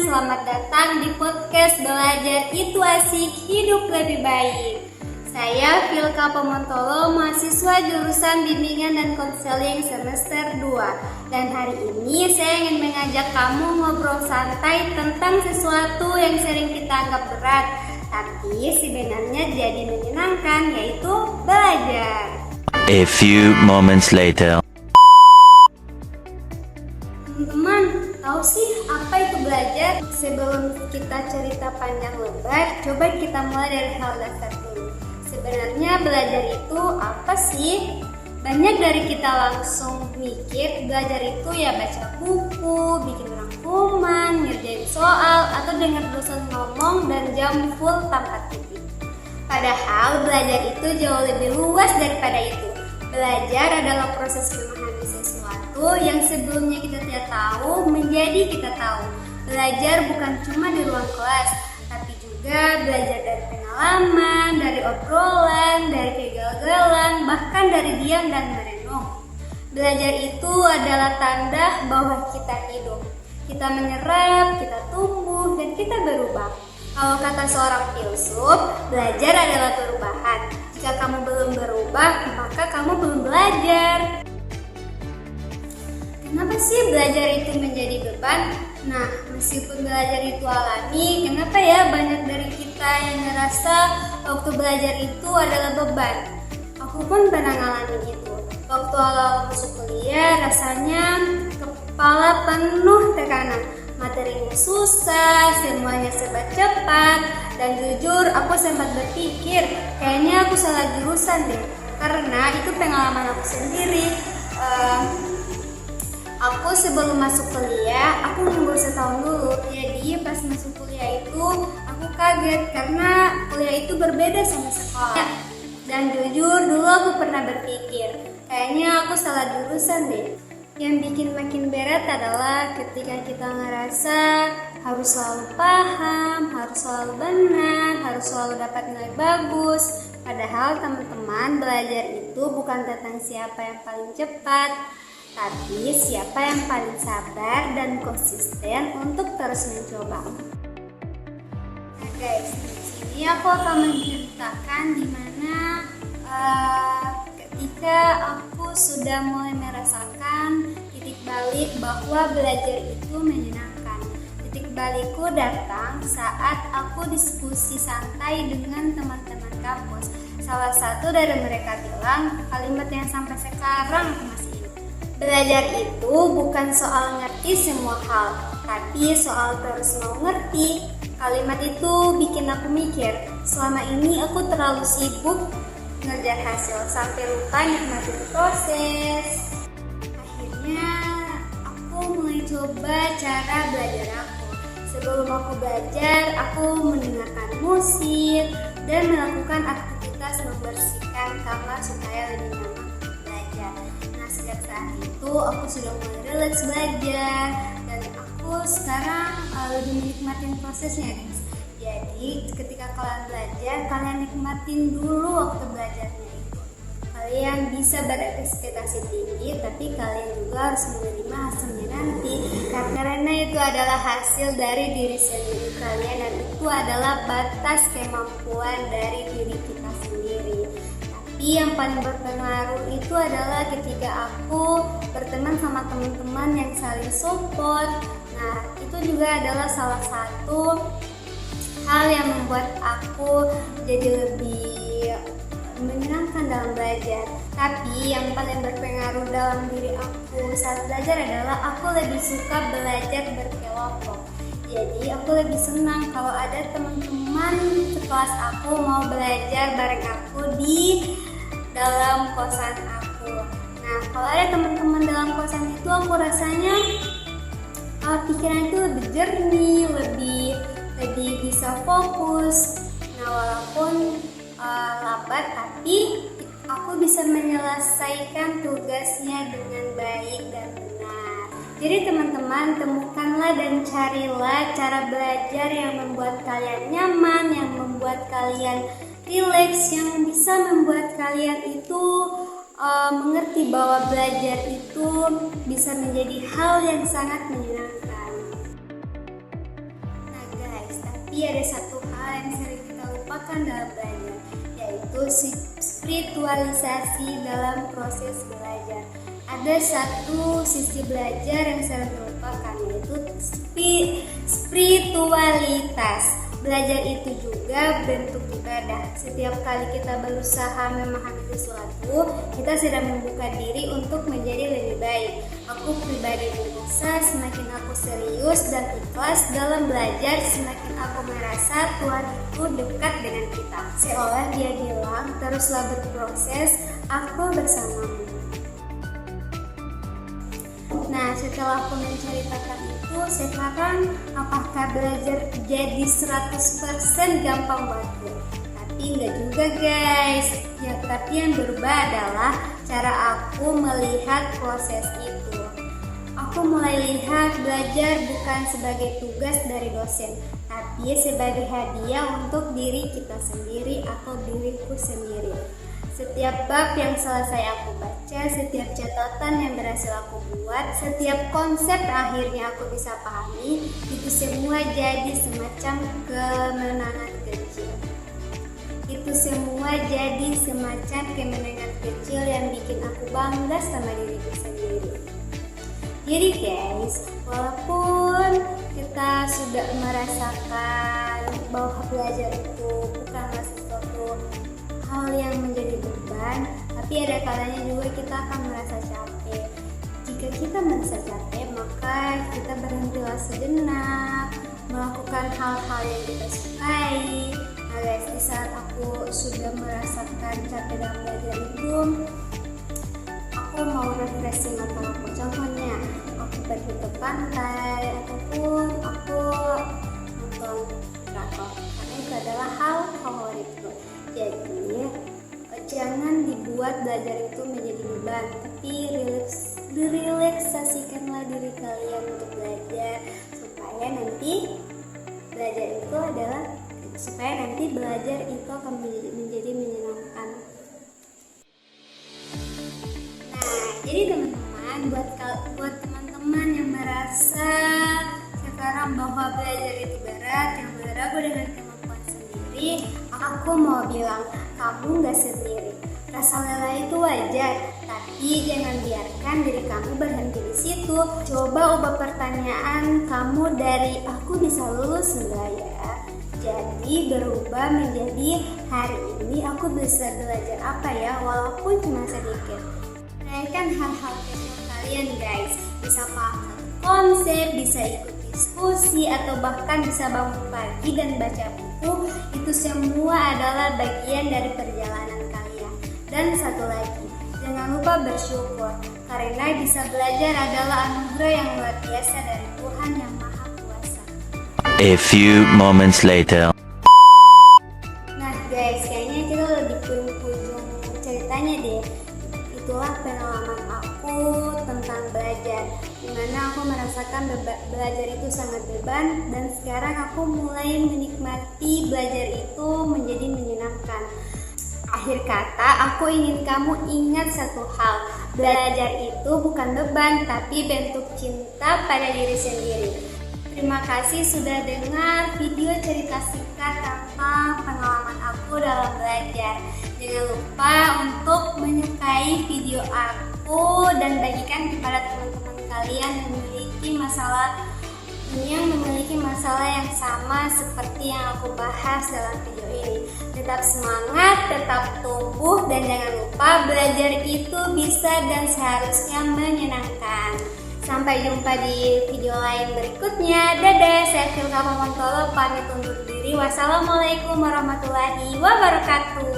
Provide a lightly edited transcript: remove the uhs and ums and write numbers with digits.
selamat datang di podcast Belajar Itu Asik, Hidup Lebih Baik. Saya Vilka Pomontolo, mahasiswa jurusan Bimbingan dan Konseling semester 2. Dan hari ini saya ingin mengajak kamu ngobrol santai tentang sesuatu yang sering kita anggap berat, tapi sebenarnya jadi menyenangkan, yaitu belajar. A few moments later. Teman-teman, tahu sih apa itu belajar? Sebelum kita cerita panjang lebar, coba kita mulai dari hal dasar dulu. Sebenarnya belajar itu apa sih? Banyak dari kita langsung mikir belajar itu ya baca buku, bikin rangkuman, ngerjain soal, atau dengar dosen ngomong dan jam full tanpa titik. Padahal belajar itu jauh lebih luas daripada itu. Belajar adalah proses memahami sesuatu yang sebelumnya kita tidak tahu menjadi kita tahu. Belajar bukan cuma di ruang kelas, tapi juga belajar dari pengalaman, dari obrolan, dari kegagalan, bahkan dari diam dan merenung. Belajar itu adalah tanda bahwa kita hidup. Kita menyerap, kita tumbuh, dan kita berubah. Kalau kata seorang filsuf, belajar adalah perubahan. Jika kamu belum berubah, maka kamu belum belajar. Kenapa sih belajar itu menjadi beban? Nah, meskipun belajar itu alami, kenapa ya banyak dari kita yang ngerasa waktu belajar itu adalah beban? Aku pun pernah ngalamin itu. Waktu awal masuk kuliah, rasanya kepala penuh tekanan. Materinya susah, semuanya serba cepat, dan jujur aku sempat berpikir kayaknya aku salah jurusan deh, karena itu pengalaman aku sendiri. Aku sebelum masuk kuliah, aku nunggu setahun dulu. Jadi pas masuk kuliah itu aku kaget karena kuliah itu berbeda sama sekolah. Dan jujur dulu aku pernah berpikir kayaknya aku salah jurusan deh. Yang bikin makin berat adalah ketika kita ngerasa harus selalu paham, harus selalu benar, harus selalu dapat nilai bagus. Padahal teman-teman, belajar itu bukan tentang siapa yang paling cepat, tapi siapa yang paling sabar dan konsisten untuk terus mencoba. Nah guys, di sini aku akan menceritakan dimana ketika aku sudah mulai merasakan titik balik bahwa belajar itu menyenangkan. Titik balikku datang saat aku diskusi santai dengan teman-teman kampus. Salah satu dari mereka bilang kalimat yang sampai sekarang aku masih ingat. Belajar itu bukan soal ngerti semua hal, tapi soal terus mau ngerti. Kalimat itu bikin aku mikir, selama ini aku terlalu sibuk ngejar hasil sampai lupa nikmatin proses. Akhirnya aku mulai coba cara belajar aku. Sebelum aku belajar, aku mendengarkan musik dan melakukan aktivitas membersihkan kamar supaya lebih nyaman belajar. Nah, sejak saat itu aku sudah mulai rileks belajar dan aku sekarang lebih menikmatin prosesnya, guys. Jadi ketika kalian belajar, kalian nikmatin dulu waktu belajarnya itu. Kalian bisa berekspektasi tinggi, tapi kalian juga harus menerima hasilnya nanti. Karena itu adalah hasil dari diri sendiri kalian, dan itu adalah batas kemampuan dari diri kita sendiri. Tapi yang paling berpengaruh itu adalah ketika aku berteman sama teman-teman yang saling support. Nah, itu juga adalah salah satu hal yang membuat aku jadi lebih menyenangkan dalam belajar. Tapi yang paling berpengaruh dalam diri aku saat belajar adalah aku lebih suka belajar berkelompok. Jadi aku lebih senang kalau ada teman-teman sekelas aku mau belajar bareng aku di dalam kosan aku. Nah, kalau ada teman-teman dalam kosan itu, aku rasanya pikiran itu lebih jernih, lebih bisa fokus. Nah, walaupun lambat, tapi aku bisa menyelesaikan tugasnya dengan baik dan benar. Jadi teman-teman, temukanlah dan carilah cara belajar yang membuat kalian nyaman, yang membuat kalian rileks, yang bisa membuat kalian itu mengerti bahwa belajar itu bisa menjadi hal yang sangat menyenangkan. Tapi ada satu hal yang sering kita lupakan dalam belajar, yaitu spiritualisasi dalam proses belajar. Ada satu sisi belajar yang sering dilupakan, yaitu spiritualitas. Belajar itu juga bentuk ibadah. Setiap kali kita berusaha memahami sesuatu, kita sedang membuka diri untuk menjadi lebih baik. Aku pribadi merasa semakin aku serius dan ikhlas dalam belajar, semakin aku merasa Tuhan itu dekat dengan kita. Seolah Dia bilang, teruslah berproses, aku bersamamu. Nah, setelah aku menceritakan itu, sekarang apakah belajar jadi 100% gampang banget? Tapi enggak juga guys. Tapi yang berubah adalah cara aku melihat proses itu. Aku mulai lihat belajar bukan sebagai tugas dari dosen, tapi sebagai hadiah untuk diri kita sendiri atau diriku sendiri. Setiap bab yang selesai aku baca, setiap catatan yang berhasil aku buat, setiap konsep akhirnya aku bisa pahami, itu semua jadi semacam kemenangan kecil. Itu semua jadi semacam kemenangan kecil yang bikin aku bangga sama diriku sendiri. Jadi guys, walaupun kita sudah merasakan bahwa belajar itu bukanlah sesuatu hal yang menjadi beban, tapi ada kalanya juga kita akan merasa capek. Jika kita merasa capek, maka kita berhentilah sejenak, melakukan hal-hal yang kita sukai. Nah guys, di saat aku sudah merasakan capek dalam belajar itu, aku mau refreshing atau aku. Contohnya, aku pergi ke pantai ataupun aku nonton drakor, karena itu adalah hal favoritku. Jadi jangan dibuat belajar itu menjadi beban, tapi relaksasikanlah diri kalian untuk belajar supaya nanti belajar itu akan menjadi menyenangkan. Nah, jadi teman-teman, buat teman-teman yang merasa sekarang bahwa belajar itu berat, yang berlaku dengan kemampuan sendiri, aku mau bilang, kamu gak sendiri. Rasa lelah itu wajar, tapi jangan biarkan diri kamu berhenti di situ. Coba ubah pertanyaan kamu dari aku bisa lulus enggak ya, jadi berubah menjadi hari ini aku bisa belajar apa ya, walaupun cuma sedikit. Naikkan hal-hal kecil kalian guys, bisa paham satu konsep, bisa ikut diskusi, atau bahkan bisa bangun pagi dan baca buku. Itu semua adalah bagian dari perjalanan kalian. Dan satu lagi, jangan lupa bersyukur, karena bisa belajar adalah anugerah yang luar biasa dari Tuhan yang Maha Kuasa. A few moments later. Nah guys, kayaknya kita udah di ujung ceritanya deh. Itulah pengalaman aku tentang belajar, dimana aku merasakan belajar itu sangat beban, dan sekarang aku mulai menikmati belajar itu menjadi menyenangkan. Akhir kata, aku ingin kamu ingat satu hal, belajar itu bukan beban, tapi bentuk cinta pada diri sendiri. Terima kasih sudah dengar video cerita singkat tentang pengalaman aku dalam belajar. Jangan lupa untuk menyukai video aku dan bagikan kepada teman-teman kalian yang memiliki masalah yang sama seperti yang aku bahas dalam video ini. Tetap semangat, tetap tumbuh, dan jangan lupa belajar itu bisa dan seharusnya menyenangkan. Sampai jumpa di video lain berikutnya. Dadah, saya Filka Pamontolo pamit undur diri. Wassalamualaikum warahmatullahi wabarakatuh.